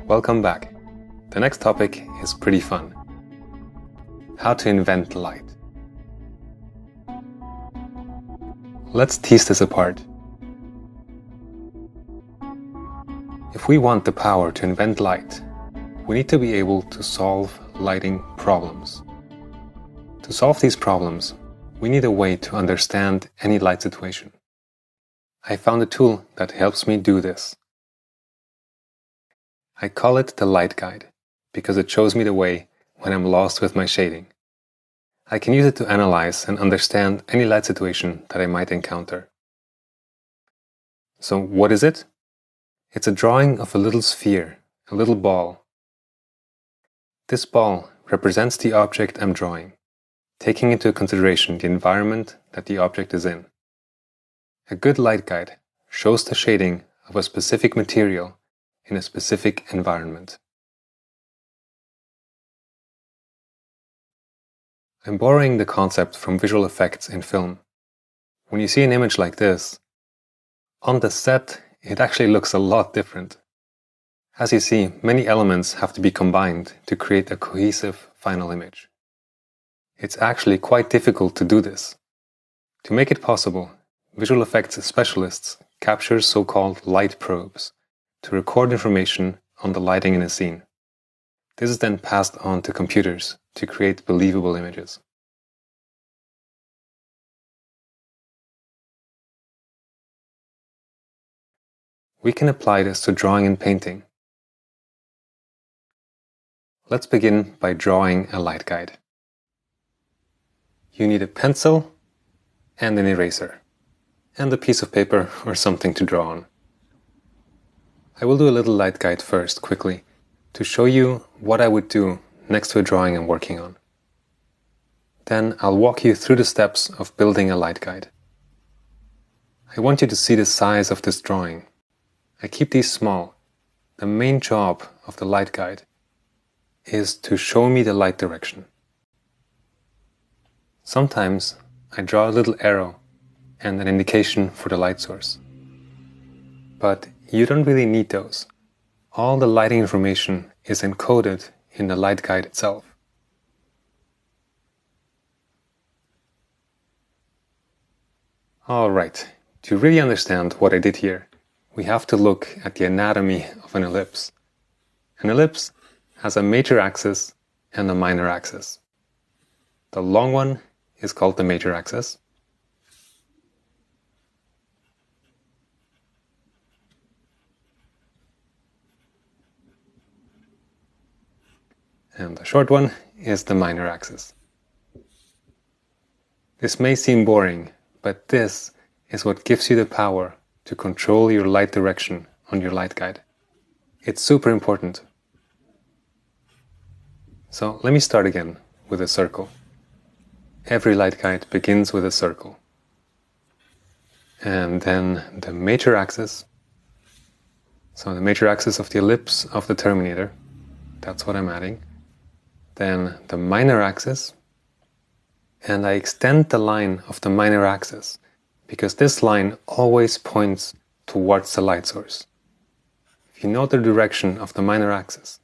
Welcome back. The next topic is pretty fun. How to invent light. Let's tease this apart. If we want the power to invent light, we need to be able to solve lighting problems. To solve these problems, we need a way to understand any light situation. I found a tool that helps me do this. I call it the light guide because it shows me the way when I'm lost with my shading. I can use it to analyze and understand any light situation that I might encounter. So what is it? It's a drawing of a little sphere, a little ball. This ball represents the object I'm drawing, taking into consideration the environment that the object is in. A good light guide shows the shading of a specific material in a specific environment. I'm borrowing the concept from visual effects in film. When you see an image like this, on the set it actually looks a lot different. As you see, many elements have to be combined to create a cohesive final image. It's actually quite difficult to do this. To make it possible, visual effects specialists capture so-called light probes to record information on the lighting in a scene. This is then passed on to computers to create believable images. We can apply this to drawing and painting. Let's begin by drawing a light guide. You need a pencil and an eraser, and a piece of paper or something to draw on. I will do a little light guide first, quickly, to show you what I would do next to a drawing I'm working on. Then I'll walk you through the steps of building a light guide. I want you to see the size of this drawing. I keep these small. The main job of the light guide is to show me the light direction. Sometimes I draw a little arrow and an indication for the light source. But you don't really need those. All the lighting information is encoded in the light guide itself. Alright, to really understand what I did here, we have to look at the anatomy of an ellipse. An ellipse has a major axis and a minor axis. The long one is called the major axis. And the short one is the minor axis. This may seem boring, but this is what gives you the power to control your light direction on your light guide. It's super important. So let me start again with a circle. Every light guide begins with a circle. And then the major axis. So the major axis of the ellipse of the terminator. That's what I'm adding. Then the minor axis, and I extend the line of the minor axis because this line always points towards the light source. If you know the direction of the minor axis,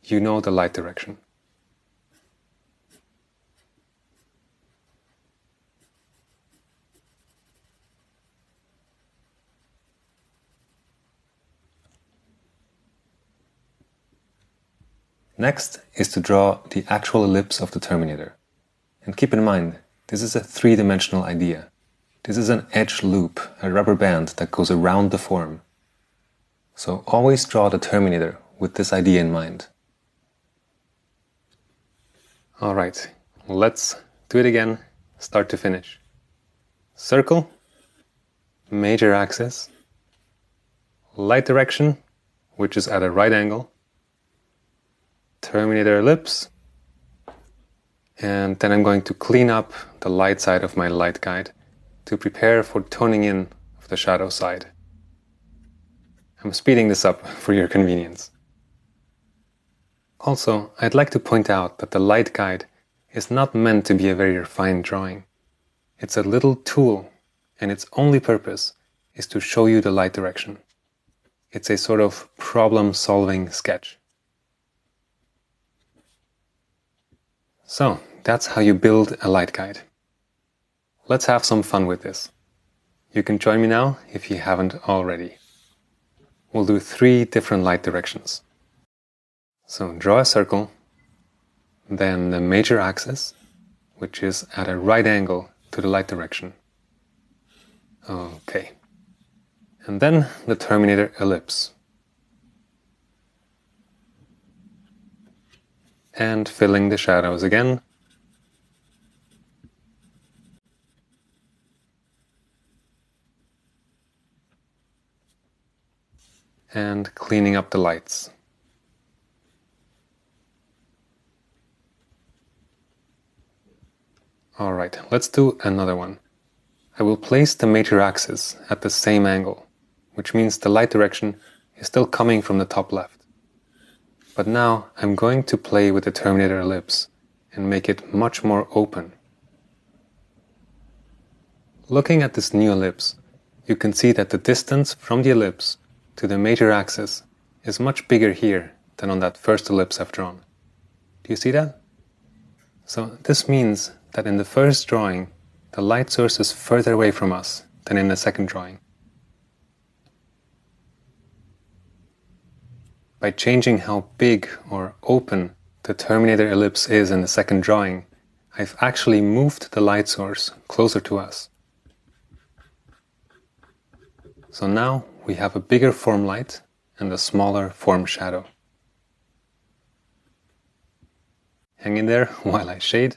you know the light direction. Next is to draw the actual ellipse of the terminator. And keep in mind, this is a three-dimensional idea. This is an edge loop, a rubber band that goes around the form. So always draw the terminator with this idea in mind. Alright, let's do it again, start to finish. Circle, major axis, light direction, which is at a right angle, terminator ellipse, and then I'm going to clean up the light side of my light guide to prepare for toning in of the shadow side. I'm speeding this up for your convenience. Also, I'd like to point out that the light guide is not meant to be a very refined drawing. It's a little tool, and its only purpose is to show you the light direction. It's a sort of problem-solving sketch. So, that's how you build a light guide. Let's have some fun with this. You can join me now if you haven't already. We'll do 3 different light directions. So draw a circle, then the major axis, which is at a right angle to the light direction. Okay. And then the terminator ellipse. And filling the shadows again. And cleaning up the lights. Alright, let's do another one. I will place the major axis at the same angle, which means the light direction is still coming from the top left. But now I'm going to play with the terminator ellipse and make it much more open. Looking at this new ellipse, you can see that the distance from the ellipse to the major axis is much bigger here than on that first ellipse I've drawn. Do you see that? So this means that in the first drawing, the light source is further away from us than in the second drawing. By changing how big or open the terminator ellipse is in the second drawing, I've actually moved the light source closer to us. So now we have a bigger form light and a smaller form shadow. Hang in there while I shade.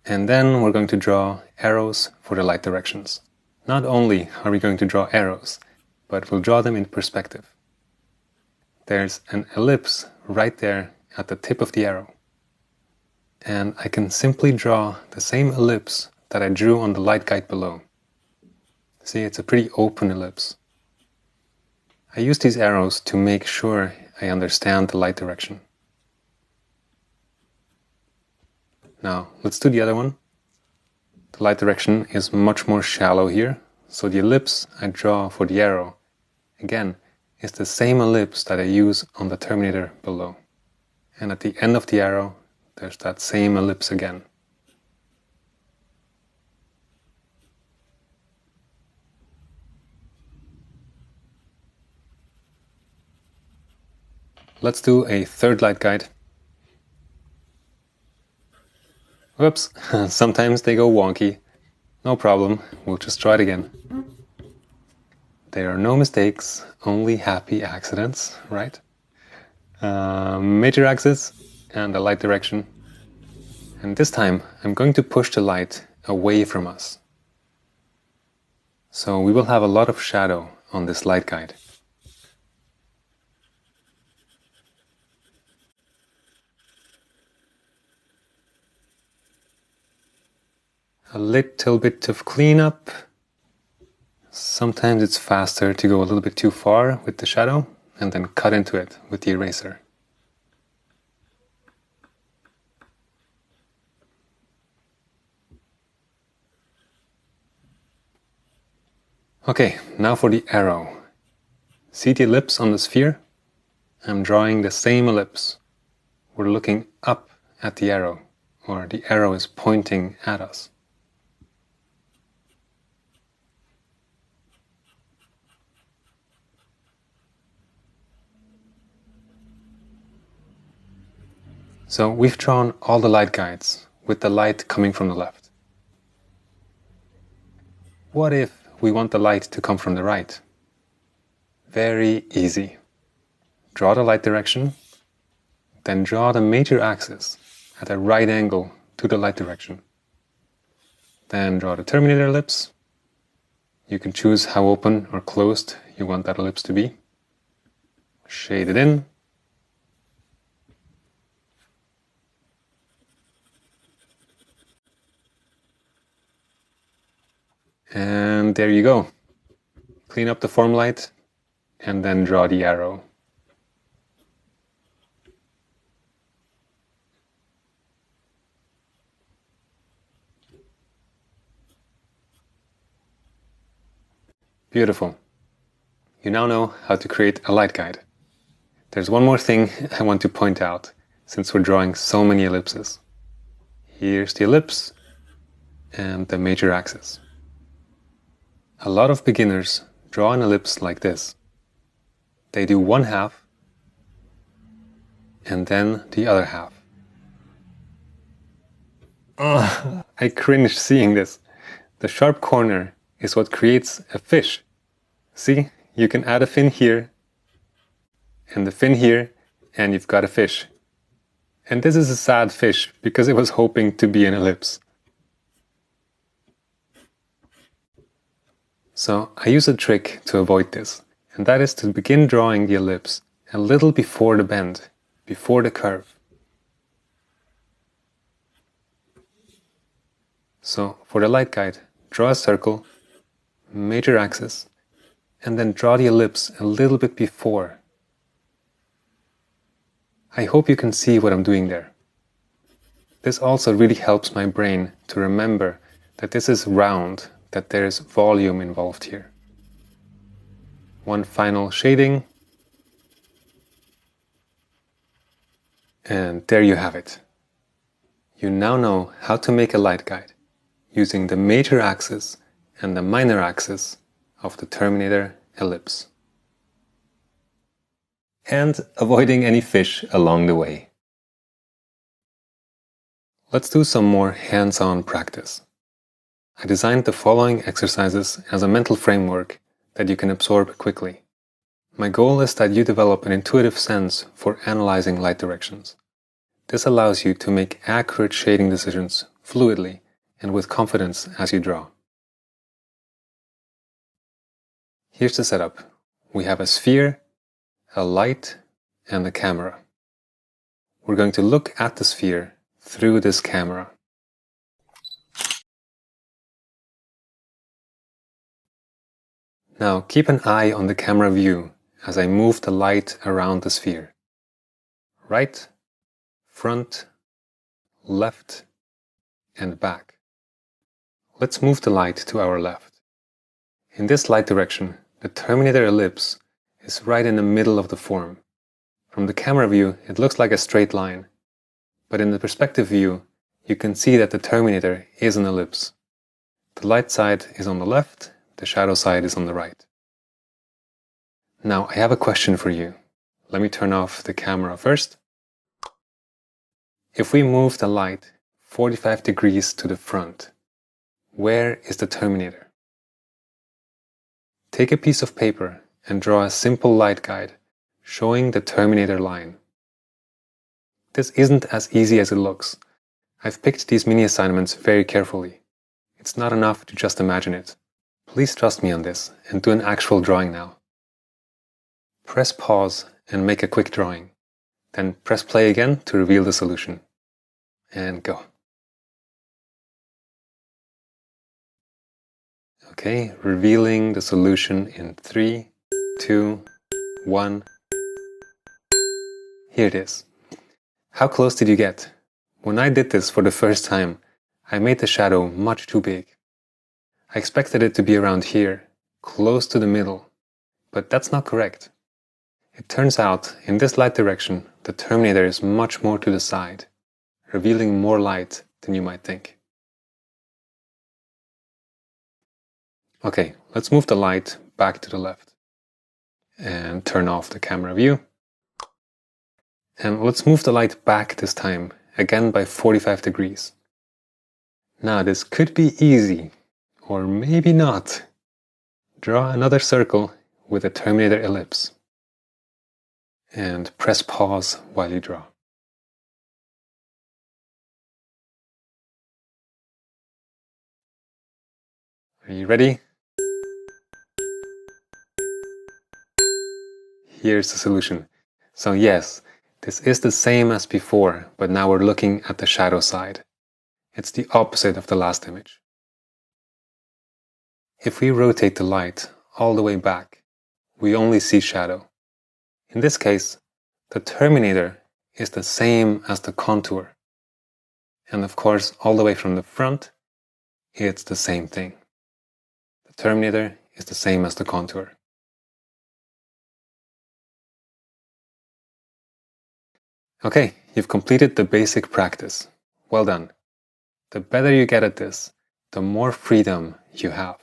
And then we're going to draw arrows for the light directions. Not only are we going to draw arrows, but we'll draw them in perspective. There's an ellipse right there at the tip of the arrow. And I can simply draw the same ellipse that I drew on the light guide below. See, it's a pretty open ellipse. I use these arrows to make sure I understand the light direction. Now, let's do the other one. The light direction is much more shallow here, so the ellipse I draw for the arrow, again, is the same ellipse that I use on the terminator below. And at the end of the arrow, there's that same ellipse again. Let's do a third light guide. Whoops, sometimes they go wonky. No problem, we'll just try it again. There are no mistakes, only happy accidents, right? Major axis and the light direction. And this time I'm going to push the light away from us. So we will have a lot of shadow on this light guide. A little bit of cleanup. Sometimes it's faster to go a little bit too far with the shadow and then cut into it with the eraser. Okay, now for the arrow. See the ellipse on the sphere? I'm drawing the same ellipse. We're looking up at the arrow, or the arrow is pointing at us. So we've drawn all the light guides with the light coming from the left. What if we want the light to come from the right? Very easy. Draw the light direction, then draw the major axis at a right angle to the light direction. Then draw the terminator ellipse. You can choose how open or closed you want that ellipse to be. Shade it in. And there you go. Clean up the form light and then draw the arrow. Beautiful. You now know how to create a light guide. There's one more thing I want to point out, since we're drawing so many ellipses. Here's the ellipse and the major axis. A lot of beginners draw an ellipse like this. They do one half and then the other half. I cringe seeing this. The sharp corner is what creates a fish. See, you can add a fin here and the fin here, and you've got a fish. And this is a sad fish because it was hoping to be an ellipse. So I use a trick to avoid this, and that is to begin drawing the ellipse a little before the bend, before the curve. So for the light guide, draw a circle, major axis, and then draw the ellipse a little bit before. I hope you can see what I'm doing there. This also really helps my brain to remember that this is round, that there is volume involved here. One final shading. And there you have it. You now know how to make a light guide using the major axis and the minor axis of the Terminator ellipse. And avoiding any fish along the way. Let's do some more hands-on practice. I designed the following exercises as a mental framework that you can absorb quickly. My goal is that you develop an intuitive sense for analyzing light directions. This allows you to make accurate shading decisions fluidly and with confidence as you draw. Here's the setup. We have a sphere, a light, and a camera. We're going to look at the sphere through this camera. Now keep an eye on the camera view as I move the light around the sphere. Right, front, left, and back. Let's move the light to our left. In this light direction, the Terminator ellipse is right in the middle of the form. From the camera view, it looks like a straight line, but in the perspective view, you can see that the Terminator is an ellipse. The light side is on the left, the shadow side is on the right. Now I have a question for you. Let me turn off the camera first. If we move the light 45 degrees to the front, where is the Terminator? Take a piece of paper and draw a simple light guide showing the Terminator line. This isn't as easy as it looks. I've picked these mini assignments very carefully. It's not enough to just imagine it. Please trust me on this and do an actual drawing now. Press pause and make a quick drawing. Then press play again to reveal the solution. And go. Okay, revealing the solution in 3, 2, 1. Here it is. How close did you get? When I did this for the first time, I made the shadow much too big. I expected it to be around here, close to the middle, but that's not correct. It turns out, in this light direction, the Terminator is much more to the side, revealing more light than you might think. Okay, let's move the light back to the left and turn off the camera view. And let's move the light back this time, again by 45 degrees. Now this could be easy, or maybe not. Draw another circle with a Terminator ellipse. And press pause while you draw. Are you ready? Here's the solution. So yes, this is the same as before, but now we're looking at the shadow side. It's the opposite of the last image. If we rotate the light all the way back, we only see shadow. In this case, the Terminator is the same as the contour. And of course, all the way from the front, it's the same thing. The Terminator is the same as the contour. Okay, you've completed the basic practice. Well done. The better you get at this, the more freedom you have.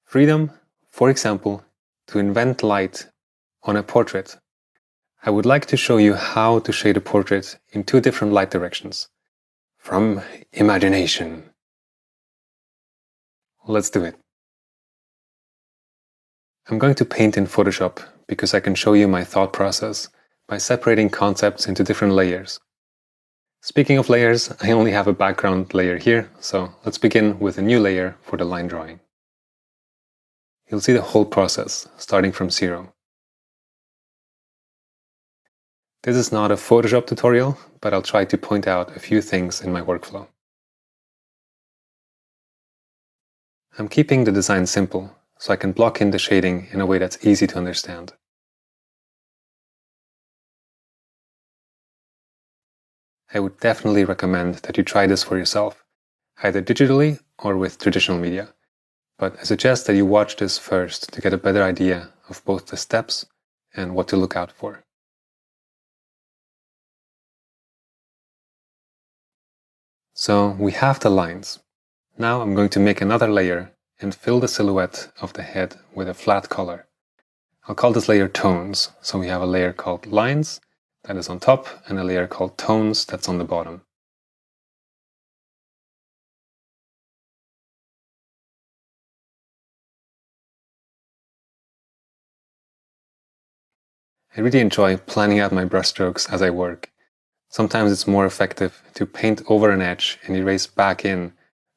Freedom, for example, to invent light on a portrait. I would like to show you how to shade a portrait in 2 different light directions. From imagination. Let's do it. I'm going to paint in Photoshop because I can show you my thought process by separating concepts into different layers. Speaking of layers, I only have a background layer here, so let's begin with a new layer for the line drawing. You'll see the whole process, starting from 0. This is not a Photoshop tutorial, but I'll try to point out a few things in my workflow. I'm keeping the design simple, so I can block in the shading in a way that's easy to understand. I would definitely recommend that you try this for yourself, either digitally or with traditional media. But I suggest that you watch this first to get a better idea of both the steps and what to look out for. So we have the lines. Now I'm going to make another layer and fill the silhouette of the head with a flat color. I'll call this layer tones, so we have a layer called lines that is on top and a layer called tones that's on the bottom. I really enjoy planning out my brushstrokes as I work. Sometimes it's more effective to paint over an edge and erase back in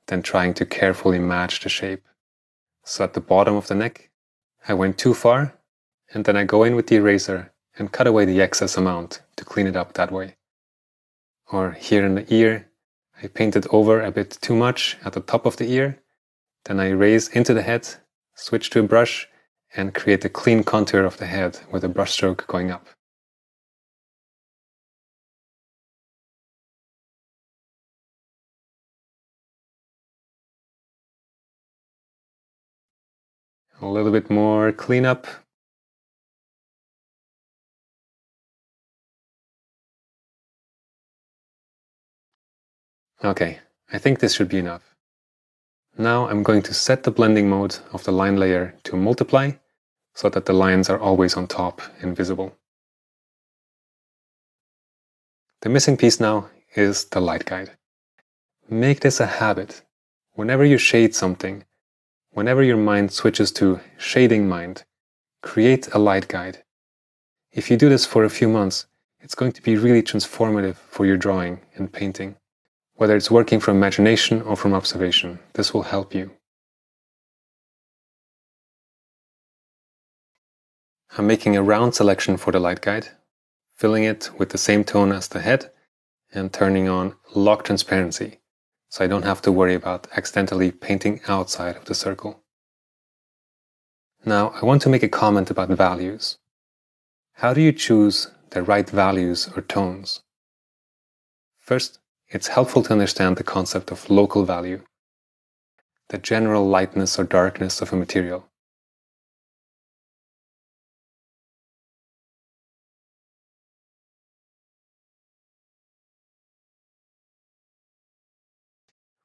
than trying to carefully match the shape. So at the bottom of the neck, I went too far, and then I go in with the eraser and cut away the excess amount to clean it up that way. Or here in the ear, I painted over a bit too much at the top of the ear, then I erase into the head, switch to a brush, and create a clean contour of the head with a brushstroke going up. A little bit more cleanup. Okay, I think this should be enough. Now I'm going to set the blending mode of the line layer to multiply so that the lines are always on top and visible. The missing piece now is the light guide. Make this a habit. Whenever you shade something, whenever your mind switches to shading mind, create a light guide. If you do this for a few months, it's going to be really transformative for your drawing and painting. Whether it's working from imagination or from observation, this will help you. I'm making a round selection for the light guide, filling it with the same tone as the head, and turning on lock transparency, so I don't have to worry about accidentally painting outside of the circle. Now, I want to make a comment about values. How do you choose the right values or tones? First, it's helpful to understand the concept of local value, the general lightness or darkness of a material.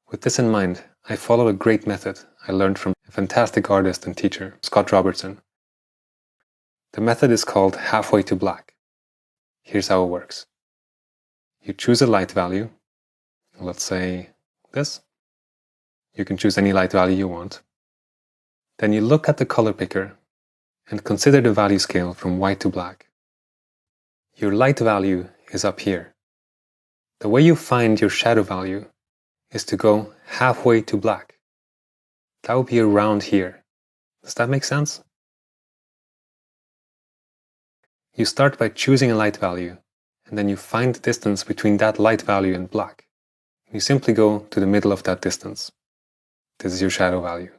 With this in mind, I follow a great method I learned from a fantastic artist and teacher, Scott Robertson. The method is called halfway to black. Here's how it works. You choose a light value, let's say this. You can choose any light value you want. Then you look at the color picker and consider the value scale from white to black. Your light value is up here. The way you find your shadow value is to go halfway to black. That would be around here. Does that make sense? You start by choosing a light value, and then you find the distance between that light value and black. You simply go to the middle of that distance. This is your shadow value.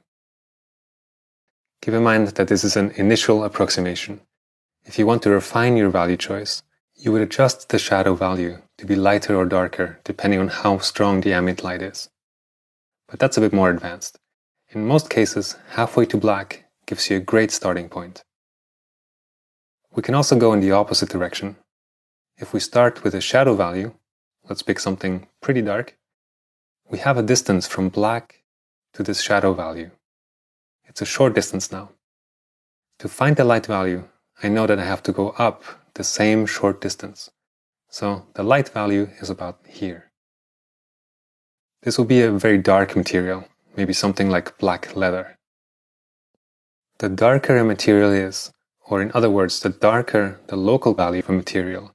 Keep in mind that this is an initial approximation. If you want to refine your value choice, you would adjust the shadow value to be lighter or darker depending on how strong the ambient light is. But that's a bit more advanced. In most cases, halfway to black gives you a great starting point. We can also go in the opposite direction. If we start with a shadow value, let's pick something pretty dark, we have a distance from black to this shadow value. It's a short distance now. To find the light value, I know that I have to go up the same short distance. So the light value is about here. This will be a very dark material, maybe something like black leather. The darker a material is, or in other words, the darker the local value of a material,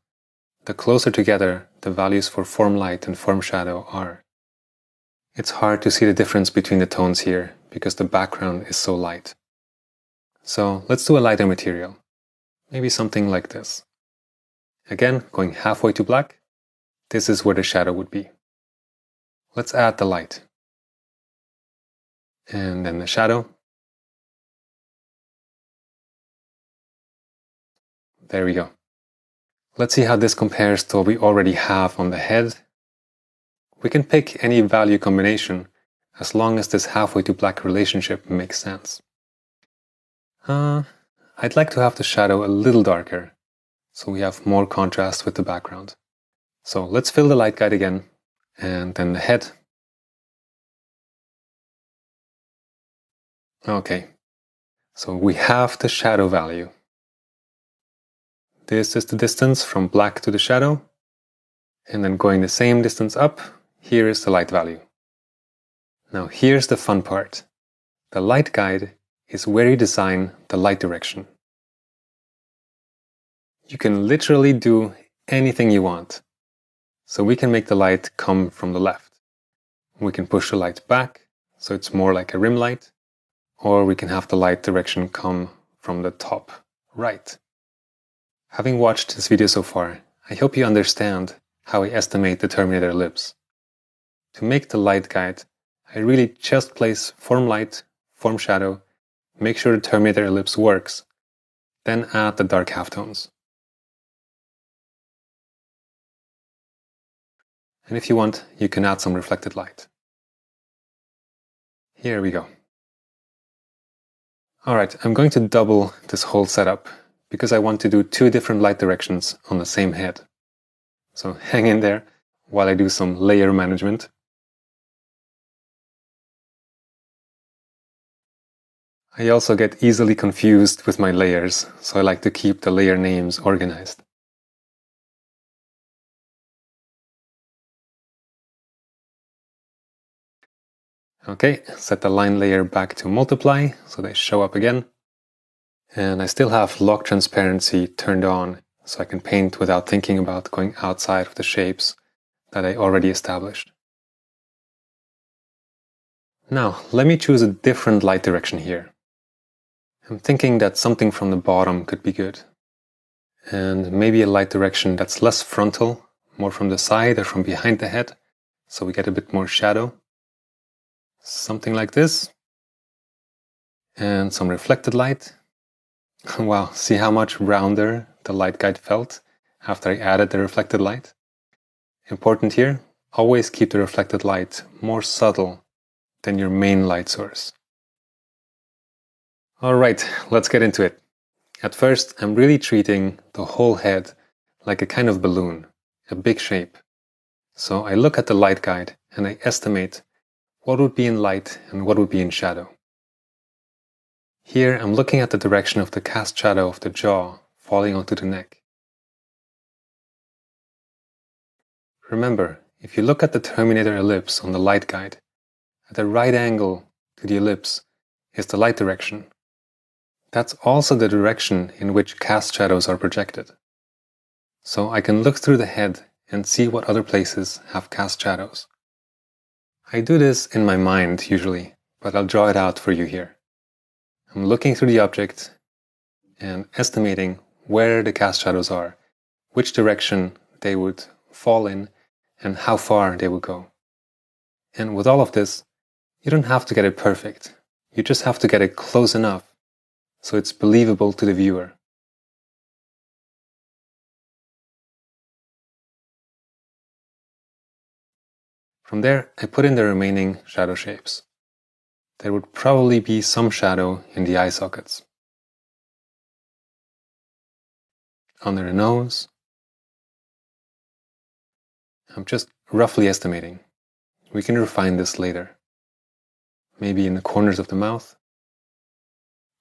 the closer together the values for form light and form shadow are. It's hard to see the difference between the tones here because the background is so light. So let's do a lighter material, maybe something like this. Again, going halfway to black, this is where the shadow would be. Let's add the light. And then the shadow. There we go. Let's see how this compares to what we already have on the head. We can pick any value combination as long as this halfway to black relationship makes sense. I'd like to have the shadow a little darker, so we have more contrast with the background. So let's fill the light guide again, and then the head. Okay, so we have the shadow value. This is the distance from black to the shadow, and then going the same distance up, here is the light value. Now here's the fun part. The light guide is where you design the light direction. You can literally do anything you want. So we can make the light come from the left. We can push the light back, so it's more like a rim light, or we can have the light direction come from the top right. Having watched this video so far, I hope you understand how I estimate the Terminator ellipse. To make the light guide, I really just place form light, form shadow, make sure the Terminator ellipse works, then add the dark halftones. And if you want, you can add some reflected light. Here we go. Alright, I'm going to double this whole setup because I want to do two different light directions on the same head. So hang in there while I do some layer management. I also get easily confused with my layers, so I like to keep the layer names organized. Okay, set the line layer back to multiply so they show up again. And I still have lock transparency turned on so I can paint without thinking about going outside of the shapes that I already established. Now, let me choose a different light direction here. I'm thinking that something from the bottom could be good. And maybe a light direction that's less frontal, more from the side or from behind the head, so we get a bit more shadow. Something like this. And some reflected light. Wow, see how much rounder the light guide felt after I added the reflected light? Important here, always keep the reflected light more subtle than your main light source. Alright, let's get into it. At first, I'm really treating the whole head like a kind of balloon, a big shape. So I look at the light guide and I estimate what would be in light and what would be in shadow. Here I'm looking at the direction of the cast shadow of the jaw falling onto the neck. Remember, if you look at the Terminator ellipse on the light guide, at the right angle to the ellipse is the light direction. That's also the direction in which cast shadows are projected. So I can look through the head and see what other places have cast shadows. I do this in my mind usually, but I'll draw it out for you here. I'm looking through the object and estimating where the cast shadows are, which direction they would fall in, and how far they would go. And with all of this, you don't have to get it perfect. You just have to get it close enough so it's believable to the viewer. From there, I put in the remaining shadow shapes. there would probably be some shadow in the eye sockets. Under the nose, I'm just roughly estimating. We can refine this later. Maybe in the corners of the mouth,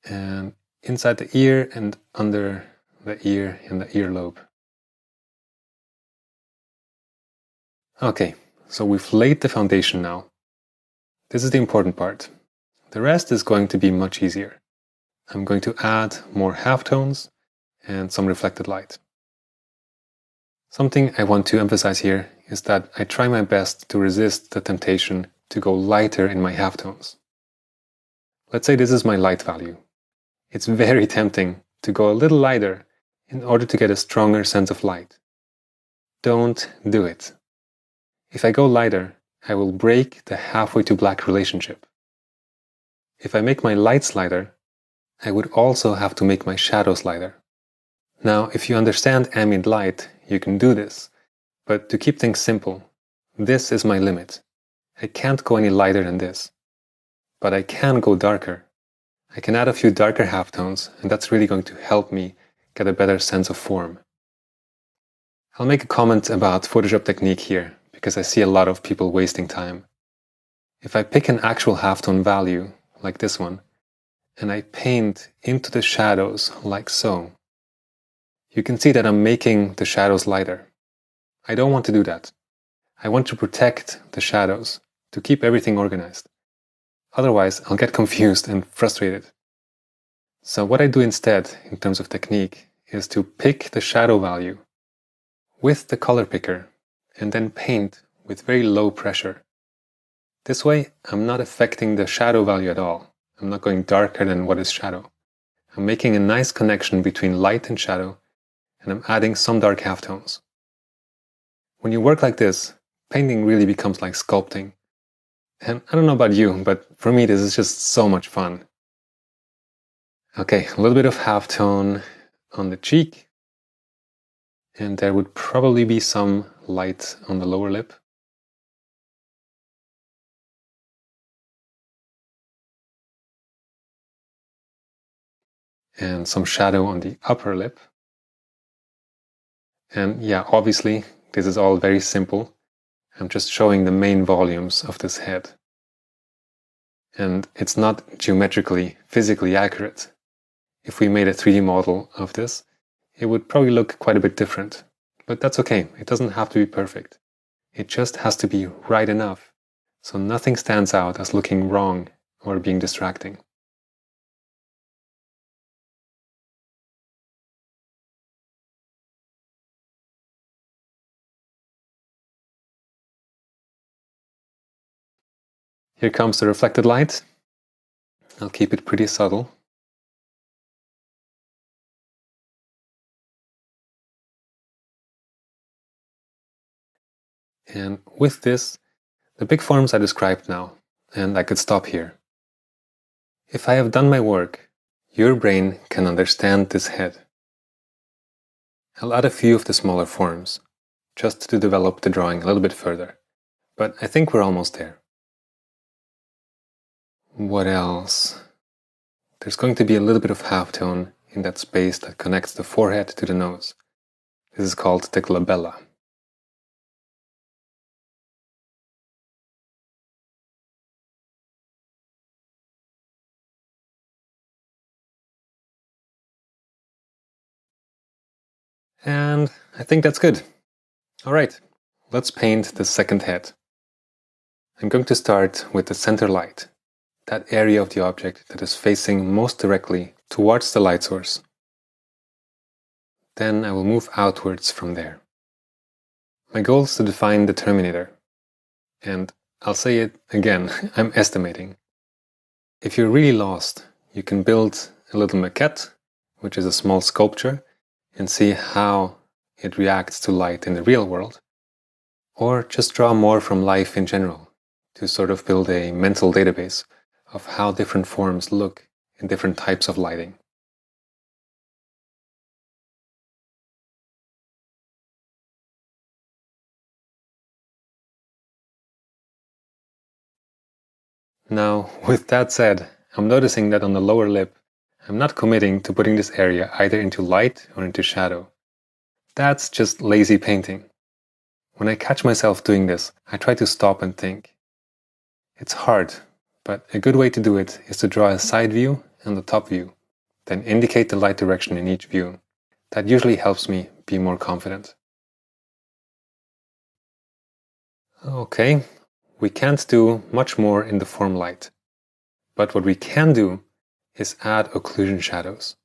and inside the ear and under the ear in the earlobe. Okay, so we've laid the foundation now. This is the important part. The rest is going to be much easier. I'm going to add more halftones and some reflected light. Something I want to emphasize here is that I try my best to resist the temptation to go lighter in my halftones. Let's say this is my light value. It's very tempting to go a little lighter in order to get a stronger sense of light. Don't do it. If I go lighter, I will break the halfway to black relationship. If I make my lights lighter, I would also have to make my shadows lighter. Now, if you understand ambient light, you can do this, but to keep things simple, this is my limit. I can't go any lighter than this, but I can go darker. I can add a few darker halftones, and that's really going to help me get a better sense of form. I'll make a comment about Photoshop technique here, because I see a lot of people wasting time. If I pick an actual halftone value, like this one, and I paint into the shadows like so, you can see that I'm making the shadows lighter. I don't want to do that. I want to protect the shadows, to keep everything organized. Otherwise, I'll get confused and frustrated. So what I do instead, in terms of technique, is to pick the shadow value with the color picker and then paint with very low pressure. This way, I'm not affecting the shadow value at all. I'm not going darker than what is shadow. I'm making a nice connection between light and shadow, and I'm adding some dark halftones. When you work like this, painting really becomes like sculpting. And I don't know about you, but for me this is just so much fun. Okay, a little bit of halftone on the cheek, and there would probably be some light on the lower lip. And some shadow on the upper lip. And yeah, obviously, this is all very simple. I'm just showing the main volumes of this head. And it's not geometrically, physically accurate. If we made a 3D model of this, it would probably look quite a bit different. But that's okay, it doesn't have to be perfect. It just has to be right enough, so nothing stands out as looking wrong or being distracting. Here comes the reflected light. I'll keep it pretty subtle. And with this, the big forms are described now, and I could stop here. If I have done my work, your brain can understand this head. I'll add a few of the smaller forms, just to develop the drawing a little bit further, but I think we're almost there. What else? There's going to be a little bit of halftone in that space that connects the forehead to the nose. This is called the glabella. And I think that's good. All right, let's paint the second head. I'm going to start with the center light, that area of the object that is facing most directly towards the light source. Then I will move outwards from there. My goal is to define the terminator. And I'll say it again, I'm estimating. If you're really lost, you can build a little maquette, which is a small sculpture, and see how it reacts to light in the real world. Or just draw more from life in general, to sort of build a mental database of how different forms look in different types of lighting. Now, with that said, I'm noticing that on the lower lip, I'm not committing to putting this area either into light or into shadow. That's just lazy painting. When I catch myself doing this, I try to stop and think. It's hard, but a good way to do it is to draw a side view and a top view, then indicate the light direction in each view. That usually helps me be more confident. Okay, we can't do much more in the form light, but what we can do is add occlusion shadows.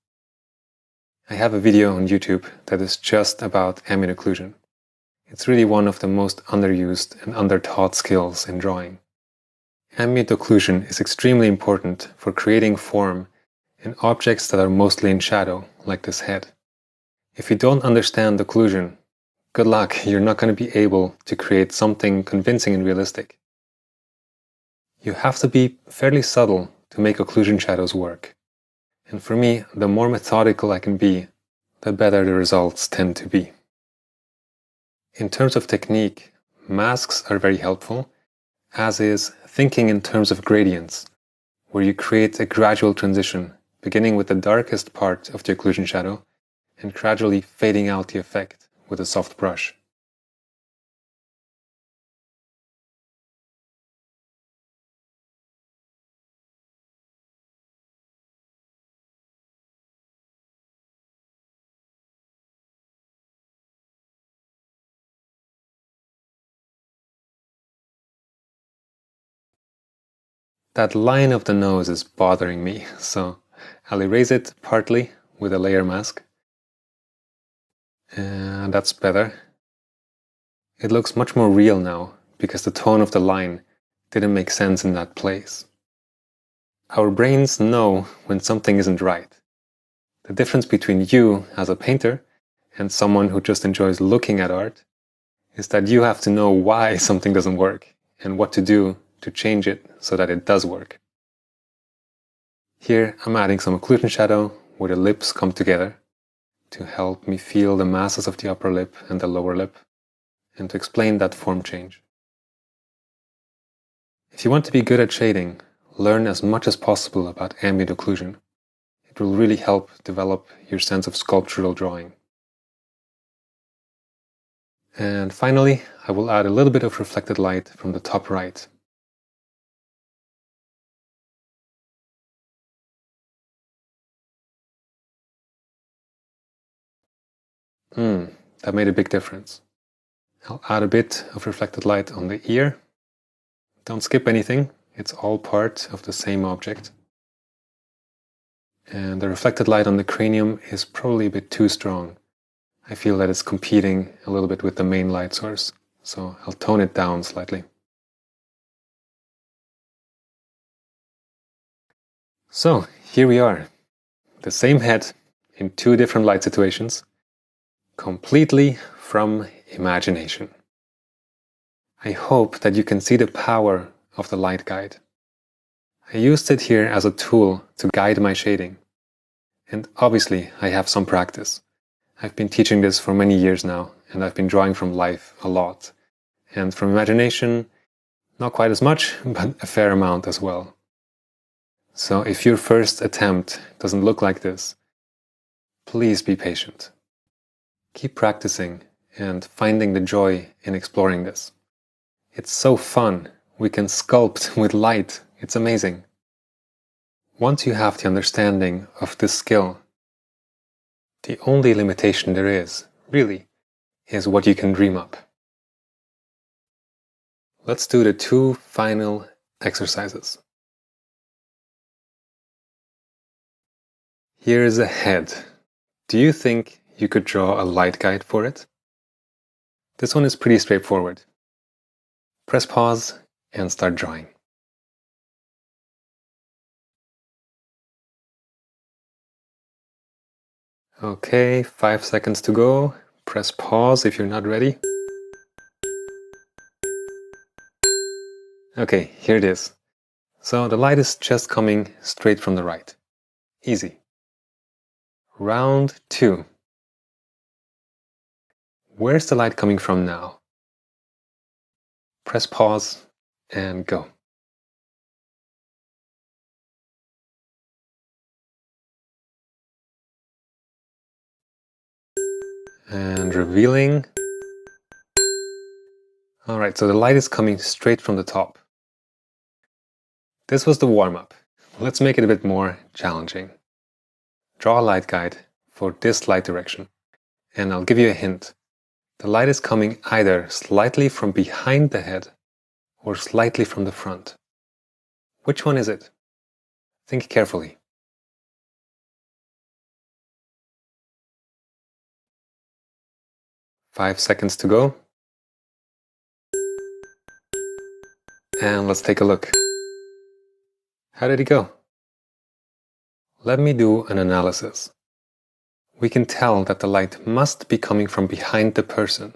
I have a video on YouTube that is just about ambient occlusion. It's really one of the most underused and undertaught skills in drawing. Ambient occlusion is extremely important for creating form in objects that are mostly in shadow, like this head. If you don't understand occlusion, good luck, you're not going to be able to create something convincing and realistic. You have to be fairly subtle to make occlusion shadows work. And for me, the more methodical I can be, the better the results tend to be. In terms of technique, masks are very helpful, as is thinking in terms of gradients, where you create a gradual transition, beginning with the darkest part of the occlusion shadow and gradually fading out the effect with a soft brush. That line of the nose is bothering me, so I'll erase it partly with a layer mask. And that's better. It looks much more real now, because the tone of the line didn't make sense in that place. Our brains know when something isn't right. The difference between you as a painter and someone who just enjoys looking at art is that you have to know why something doesn't work and what to do to change it so that it does work. Here I'm adding some occlusion shadow where the lips come together to help me feel the masses of the upper lip and the lower lip and to explain that form change. If you want to be good at shading, learn as much as possible about ambient occlusion. It will really help develop your sense of sculptural drawing. And finally, I will add a little bit of reflected light from the top right. That made a big difference. I'll add a bit of reflected light on the ear. Don't skip anything, it's all part of the same object. And the reflected light on the cranium is probably a bit too strong. I feel that it's competing a little bit with the main light source, so I'll tone it down slightly. So here we are, the same head in two different light situations, completely from imagination. I hope that you can see the power of the light guide. I used it here as a tool to guide my shading. And obviously, I have some practice. I've been teaching this for many years now, and I've been drawing from life a lot. And from imagination, not quite as much, but a fair amount as well. So if your first attempt doesn't look like this, please be patient. Keep practicing and finding the joy in exploring this. It's so fun. We can sculpt with light. It's amazing. Once you have the understanding of this skill, the only limitation there is, really, is what you can dream up. Let's do the two final exercises. Here is a head. Do you think you could draw a light guide for it? This one is pretty straightforward. Press pause and start drawing. Okay, 5 seconds to go. Press pause if you're not ready. Okay, here it is. So the light is just coming straight from the right. Easy. Round 2. Where's the light coming from now? Press pause and go. And revealing. Alright, so the light is coming straight from the top. This was the warm-up. Let's make it a bit more challenging. Draw a light guide for this light direction. And I'll give you a hint. The light is coming either slightly from behind the head or slightly from the front. Which one is it? Think carefully. Five seconds to go. And let's take a look. How did it go? Let me do an analysis. We can tell that the light must be coming from behind the person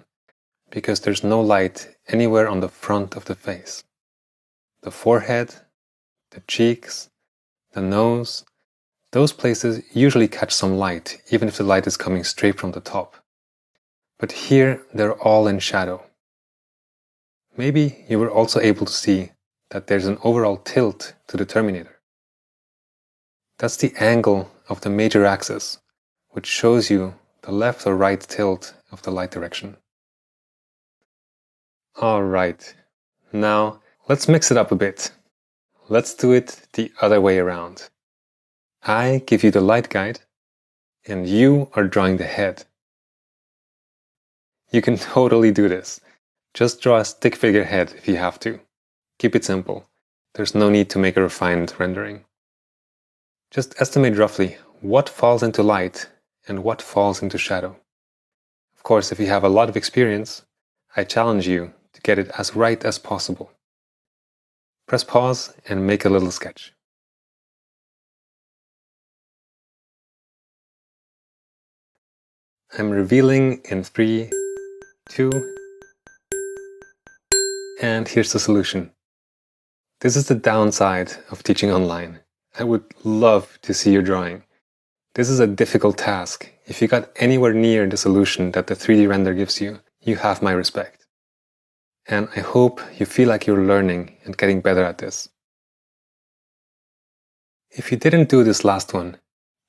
because there's no light anywhere on the front of the face. The forehead, the cheeks, the nose, those places usually catch some light even if the light is coming straight from the top. But here they're all in shadow. Maybe you were also able to see that there's an overall tilt to the terminator. That's the angle of the major axis, which shows you the left or right tilt of the light direction. Alright, now let's mix it up a bit. Let's do it the other way around. I give you the light guide, and you are drawing the head. You can totally do this. Just draw a stick figure head if you have to. Keep it simple. There's no need to make a refined rendering. Just estimate roughly what falls into light and what falls into shadow. Of course, if you have a lot of experience, I challenge you to get it as right as possible. Press pause and make a little sketch. I'm revealing in 3, 2, and here's the solution. This is the downside of teaching online. I would love to see your drawing. This is a difficult task. If you got anywhere near the solution that the 3D render gives you, you have my respect. And I hope you feel like you're learning and getting better at this. If you didn't do this last one,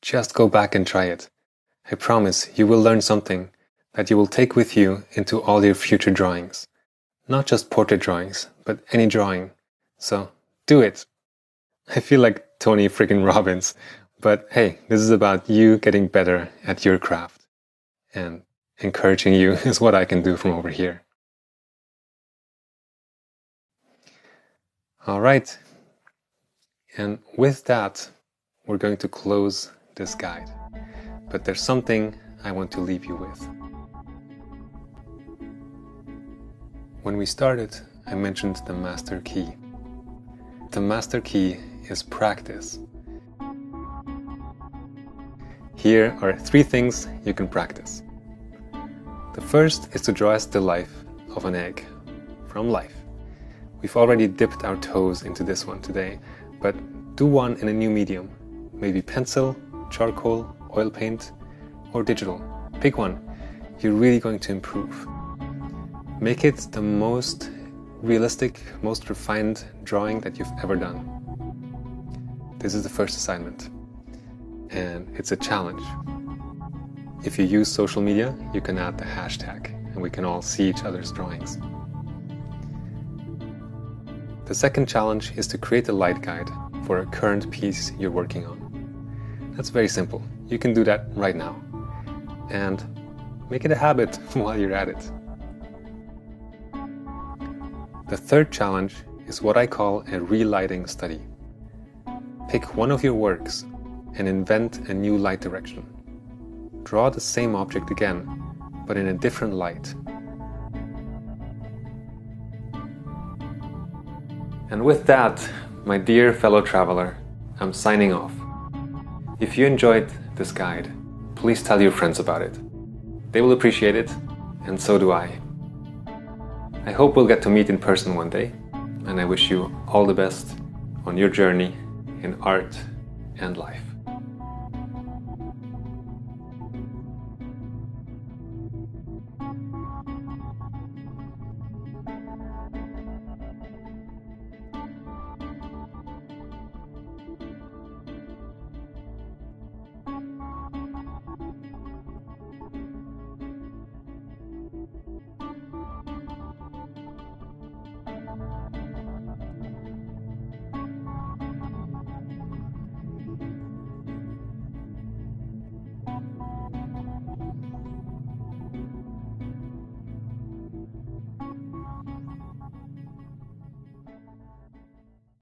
just go back and try it. I promise you will learn something that you will take with you into all your future drawings. Not just portrait drawings, but any drawing. So, do it! I feel like Tony freaking Robbins, but hey, this is about you getting better at your craft. And encouraging you is what I can do from over here. Alright, and with that, we're going to close this guide. But there's something I want to leave you with. When we started, I mentioned the master key. The master key is practice. Here are 3 things you can practice. The first is to draw a still life of an egg from life. We've already dipped our toes into this one today, but do one in a new medium. Maybe pencil, charcoal, oil paint, or digital. Pick one. You're really going to improve. Make it the most realistic, most refined drawing that you've ever done. This is the first assignment, and it's a challenge. If you use social media, you can add the hashtag, and we can all see each other's drawings. The second challenge is to create a light guide for a current piece you're working on. That's very simple. You can do that right now. And make it a habit while you're at it. The third challenge is what I call a relighting study. Pick one of your works and invent a new light direction. Draw the same object again, but in a different light. And with that, my dear fellow traveler, I'm signing off. If you enjoyed this guide, please tell your friends about it. They will appreciate it, and so do I. I hope we'll get to meet in person one day, and I wish you all the best on your journey in art and life.